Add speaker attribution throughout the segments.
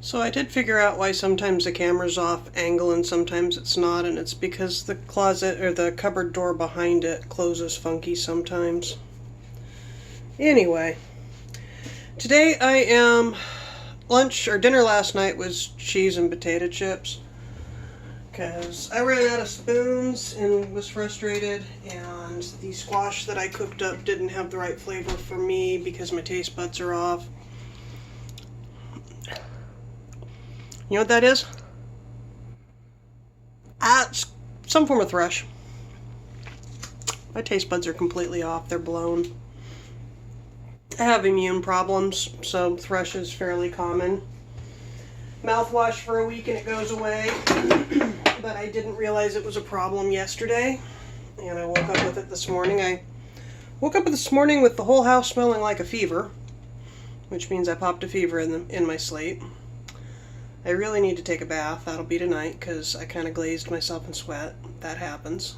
Speaker 1: So I did figure out why sometimes the camera's off angle and sometimes it's not, and it's because the closet or the cupboard door behind it closes funky sometimes. Anyway, today I am lunch or dinner last night was cheese and potato chips because I ran out of spoons and was frustrated, and the squash that I cooked up didn't have the right flavor for me because my taste buds are off. You know what that is? It's some form of thrush. My taste buds are completely off. They're blown. I have immune problems, so thrush is fairly common. Mouthwash for a week and it goes away. But I didn't realize it was a problem yesterday, and I woke up with it this morning. I woke up this morning with the whole house smelling like a fever, which means I popped a fever in my sleep. I really need to take a bath. That'll be tonight because I kind of glazed myself in sweat. That happens.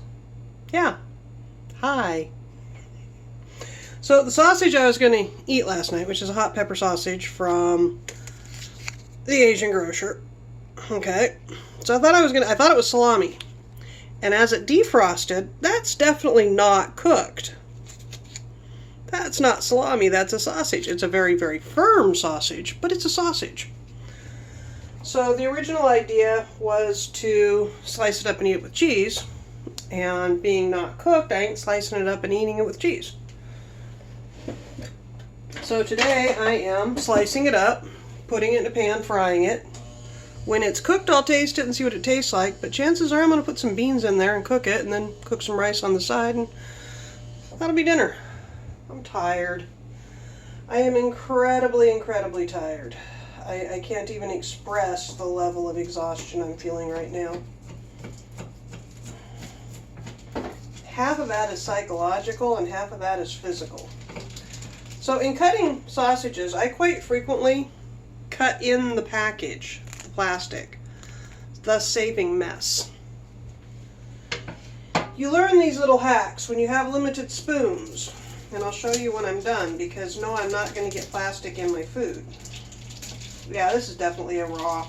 Speaker 1: Yeah. Hi. So the sausage I was going to eat last night, which is a hot pepper sausage from the Asian grocer. Okay. So I thought it was salami. And as it defrosted, that's definitely not cooked. That's not salami, that's a sausage. It's a very, very firm sausage, but it's a sausage. So the original idea was to slice it up and eat it with cheese, and being not cooked, I ain't slicing it up and eating it with cheese. So today I am slicing it up, putting it in a pan, frying it. When it's cooked, I'll taste it and see what it tastes like, but chances are I'm going to put some beans in there and cook it, and then cook some rice on the side, and that'll be dinner. I'm tired. I am incredibly, incredibly tired. I can't even express the level of exhaustion I'm feeling right now. Half of that is psychological and half of that is physical. So in cutting sausages, I quite frequently cut in the package, the plastic, thus saving mess. You learn these little hacks when you have limited spoons, and I'll show you when I'm done, because no, I'm not going to get plastic in my food. Yeah, this is definitely a raw.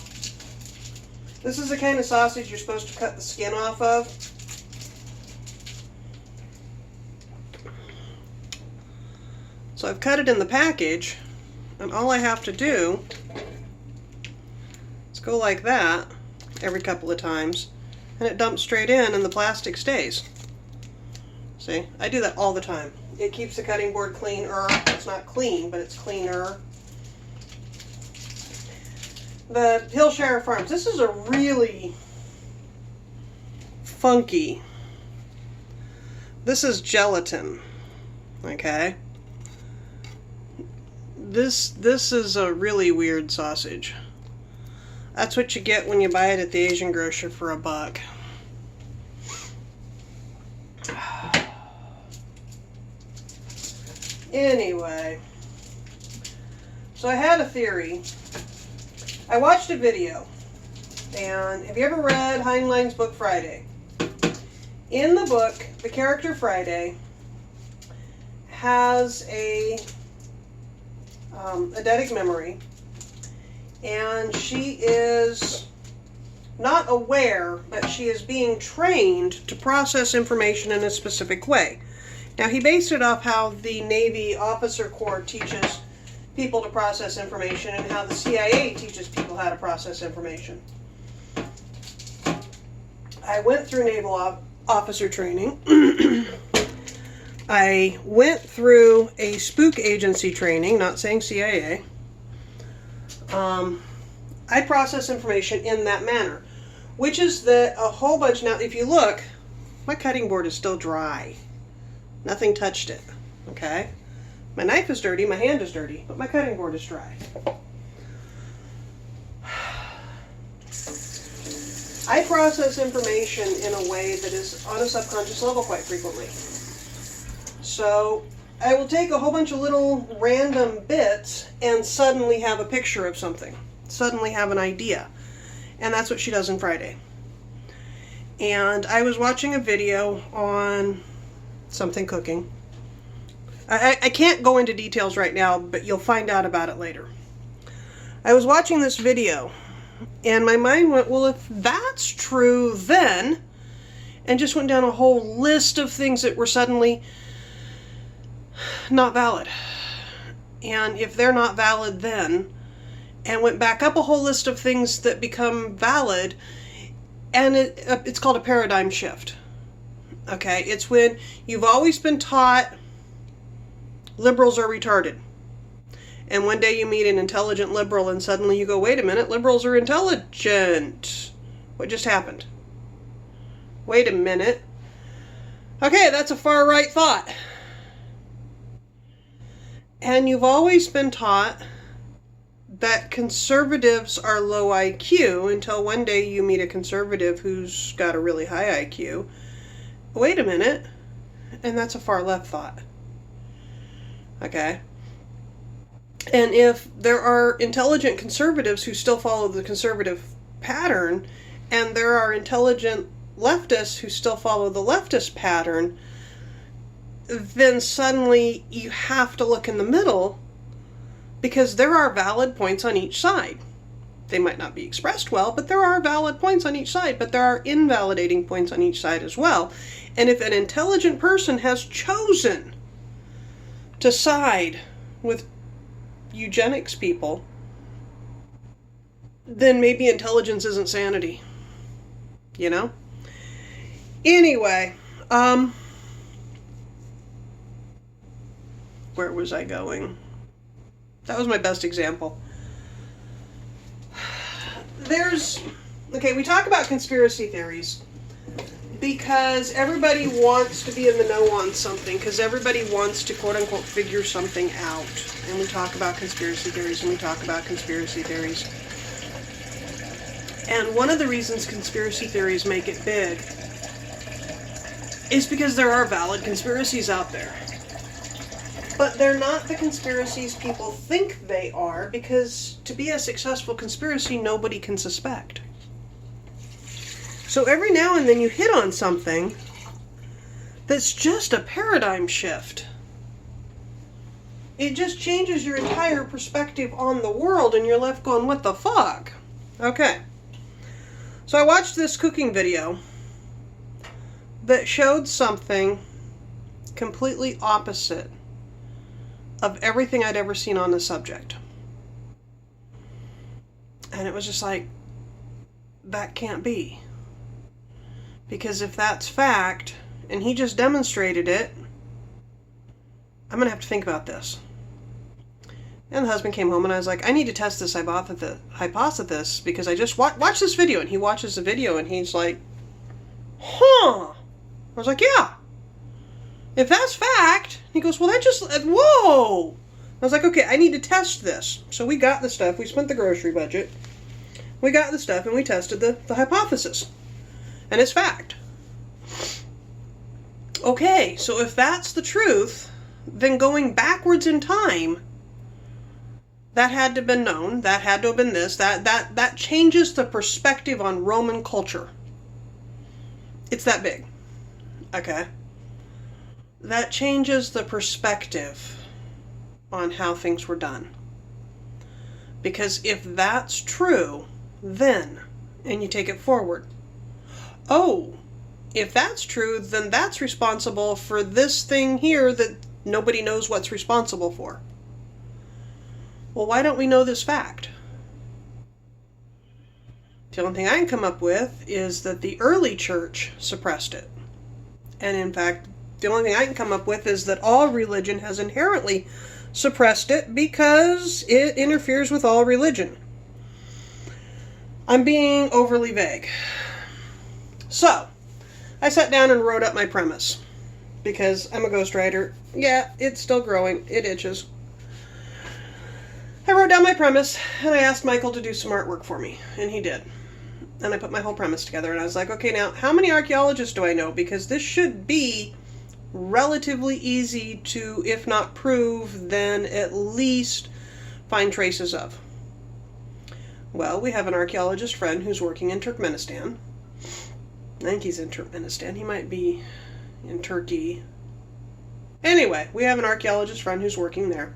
Speaker 1: This is the kind of sausage you're supposed to cut the skin off of. So I've cut it in the package, and all I have to do is go like that every couple of times, and it dumps straight in and the plastic stays. See, I do that all the time. It keeps the cutting board cleaner. It's not clean, but it's cleaner. The Hillshire Farms. This is a really funky. This is gelatin. Okay. This is a really weird sausage. That's what you get when you buy it at the Asian grocer for $1. Anyway, so I had a theory. I watched a video, and have you ever read Heinlein's book Friday? In the book, the character Friday has a eidetic memory, and she is not aware, but she is being trained to process information in a specific way. Now, he based it off how the Navy Officer Corps teaches people to process information and how the CIA teaches people how to process information. I went through naval officer training. I went through a spook agency training, not saying CIA. I process information in that manner, which is that a whole bunch. Now, if you look, my cutting board is still dry. Nothing touched it, okay? My knife is dirty, my hand is dirty, but my cutting board is dry. I process information in a way that is on a subconscious level quite frequently. So I will take a whole bunch of little random bits and suddenly have a picture of something, suddenly have an idea. And that's what she does in Friday. And I was watching a video on something cooking. I can't go into details right now, but you'll find out about it later. I was watching this video, and my mind went, well, if that's true, then, and just went down a whole list of things that were suddenly not valid. And if they're not valid then, and went back up a whole list of things that become valid, and it's called a paradigm shift. Okay, it's when you've always been taught liberals are retarded. And one day you meet an intelligent liberal and suddenly you go, wait a minute, liberals are intelligent. What just happened? Wait a minute. Okay, that's a far right thought. And you've always been taught that conservatives are low IQ until one day you meet a conservative who's got a really high IQ. Wait a minute. And that's a far left thought. Okay? And if there are intelligent conservatives who still follow the conservative pattern, and there are intelligent leftists who still follow the leftist pattern, then suddenly you have to look in the middle, because there are valid points on each side. They might not be expressed well, but there are valid points on each side, but there are invalidating points on each side as well. And if an intelligent person has chosen to side with eugenics people, then maybe intelligence isn't sanity. You know? Anyway, where was I going? That was my best example. Okay, we talk about conspiracy theories because everybody wants to be in the know on something, because everybody wants to quote-unquote figure something out. And we talk about conspiracy theories, and we talk about conspiracy theories. And one of the reasons conspiracy theories make it big is because there are valid conspiracies out there. But they're not the conspiracies people think they are, because to be a successful conspiracy, nobody can suspect. So every now and then you hit on something that's just a paradigm shift. It just changes your entire perspective on the world, and you're left going, what the fuck? Okay. So I watched this cooking video that showed something completely opposite of everything I'd ever seen on the subject. And it was just like, that can't be. Because if that's fact, and he just demonstrated it, I'm going to have to think about this. And the husband came home and I was like, I need to test this hypothesis because I just watched this video. And he watches the video and he's like, huh. I was like, yeah. If that's fact, he goes, well, that just, whoa. I was like, okay, I need to test this. So we got the stuff. We spent the grocery budget. We got the stuff and we tested the hypothesis. And it's fact. Okay, so if that's the truth, then going backwards in time, that had to have been known. That had to have been this. That changes the perspective on Roman culture. It's that big. Okay? That changes the perspective on how things were done. Because if that's true, then, and you take it forward, oh, if that's true, then that's responsible for this thing here that nobody knows what's responsible for. Well, why don't we know this fact? The only thing I can come up with is that the early church suppressed it. And in fact, the only thing I can come up with is that all religion has inherently suppressed it because it interferes with all religion. I'm being overly vague. So, I sat down and wrote up my premise. Because I'm a ghostwriter. Yeah, it's still growing. It itches. I wrote down my premise, and I asked Michael to do some artwork for me. And he did. And I put my whole premise together, and I was like, okay, now, how many archaeologists do I know? Because this should be relatively easy to, if not prove, then at least find traces of. Well, we have an archaeologist friend who's working in Turkmenistan. I think he's in Turkmenistan. He might be in Turkey. Anyway, we have an archaeologist friend who's working there.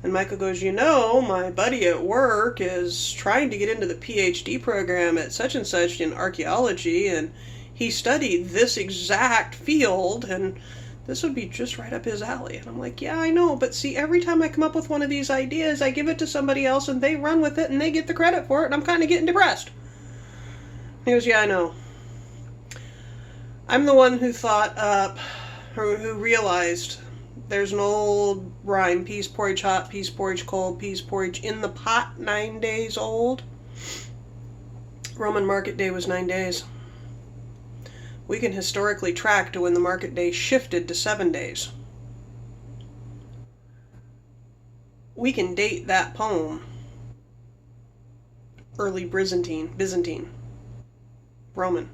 Speaker 1: And Michael goes, you know, my buddy at work is trying to get into the PhD program at such and such in archaeology, and he studied this exact field, and this would be just right up his alley. And I'm like, yeah, I know, but see, every time I come up with one of these ideas, I give it to somebody else, and they run with it, and they get the credit for it, and I'm kind of getting depressed. He goes, yeah, I know. I'm the one who thought up, or who realized there's an old rhyme, peas porridge hot, peas porridge cold, peas porridge in the pot, 9 days old. Roman market day was 9 days. We can historically track to when the market day shifted to 7 days. We can date that poem early Byzantine, Roman.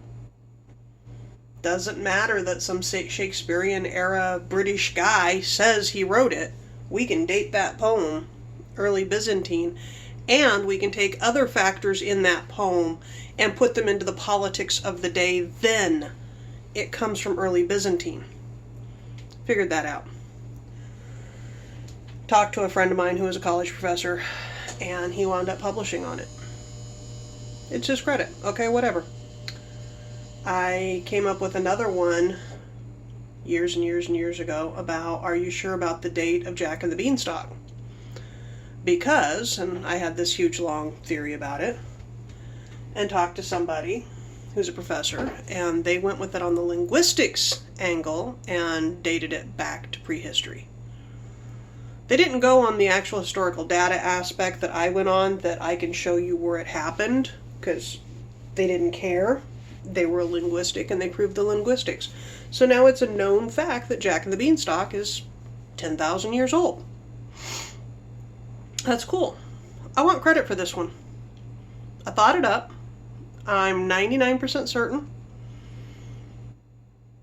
Speaker 1: Doesn't matter that some Shakespearean era British guy says he wrote it. We can date that poem early Byzantine, and we can take other factors in that poem and put them into the politics of the day. Then it comes from early Byzantine. Figured that out. Talked to a friend of mine who was a college professor, and he wound up publishing on it. It's his credit. Okay, whatever. I came up with another one years and years and years ago about, are you sure about the date of Jack and the Beanstalk? Because, and I had this huge long theory about it, and talked to somebody who's a professor, and they went with it on the linguistics angle and dated it back to prehistory. They didn't go on the actual historical data aspect that I went on, that I can show you where it happened, because they didn't care. They were linguistic, and they proved the linguistics. So now it's a known fact that Jack and the Beanstalk is 10,000 years old. That's cool. I want credit for this one. I thought it up. I'm 99% certain.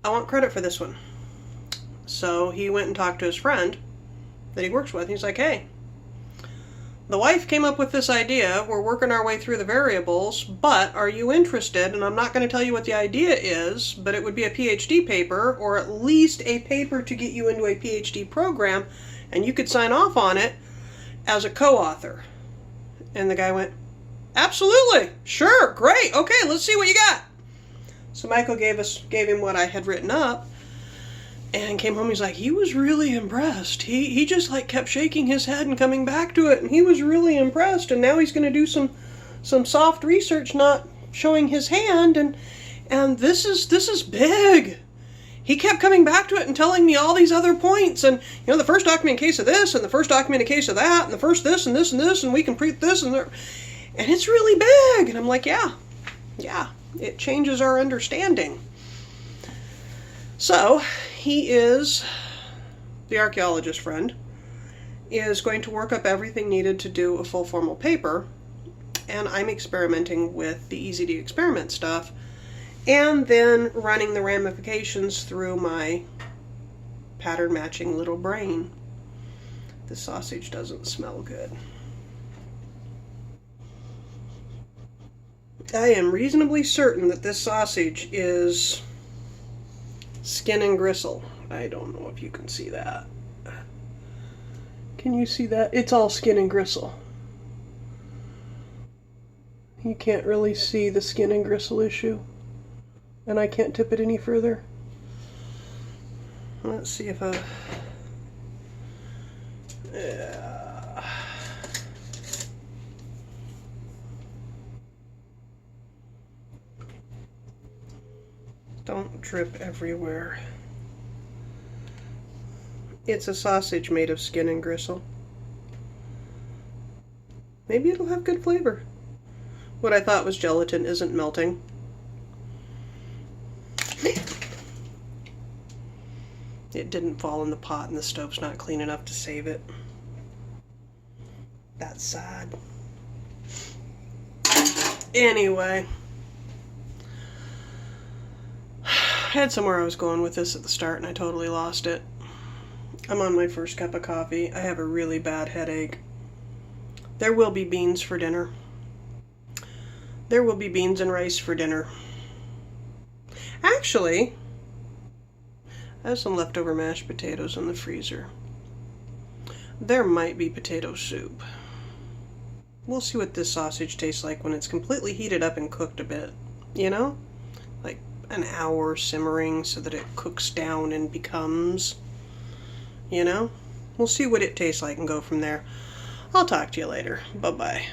Speaker 1: I want credit for this one. So he went and talked to his friend that he works with. He's like, hey, the wife came up with this idea. We're working our way through the variables, but are you interested? And I'm not going to tell you what the idea is, but it would be a PhD paper, or at least a paper to get you into a PhD program, and you could sign off on it as a co-author. And the guy went, absolutely, sure, great, okay, let's see what you got. So Michael gave him what I had written up, and came home. He's like, he was really impressed. He just like kept shaking his head and coming back to it, and he was really impressed. And now he's going to do some soft research, not showing his hand, and this is big. He kept coming back to it and telling me all these other points, and you know, the first document in case of this, and the first document in case of that, and the first this and this and this, and we can print this and there, and it's really big. And I'm like, yeah, it changes our understanding. So he is, the archaeologist friend, is going to work up everything needed to do a full formal paper, and I'm experimenting with the easy to experiment stuff, and then running the ramifications through my pattern matching little brain. The sausage doesn't smell good. I am reasonably certain that this sausage is skin and gristle. I don't know if you can see that. Can you see that? It's all skin and gristle. You can't really see the skin and gristle issue. And I can't tip it any further. Let's see if I... Don't drip everywhere. It's a sausage made of skin and gristle. Maybe it'll have good flavor. What I thought was gelatin isn't melting. It didn't fall in the pot and the stove's not clean enough to save it. That's sad. Anyway. I had somewhere I was going with this at the start and I totally lost it. I'm on my first cup of coffee. I have a really bad headache. There will be beans for dinner. There will be beans and rice for dinner. Actually, I have some leftover mashed potatoes in the freezer. there might be potato soup. We'll see what this sausage tastes like when it's completely heated up and cooked a bit, you know? Like an hour simmering so that it cooks down and becomes, you know? We'll see what it tastes like and go from there. I'll talk to you later. Bye-bye.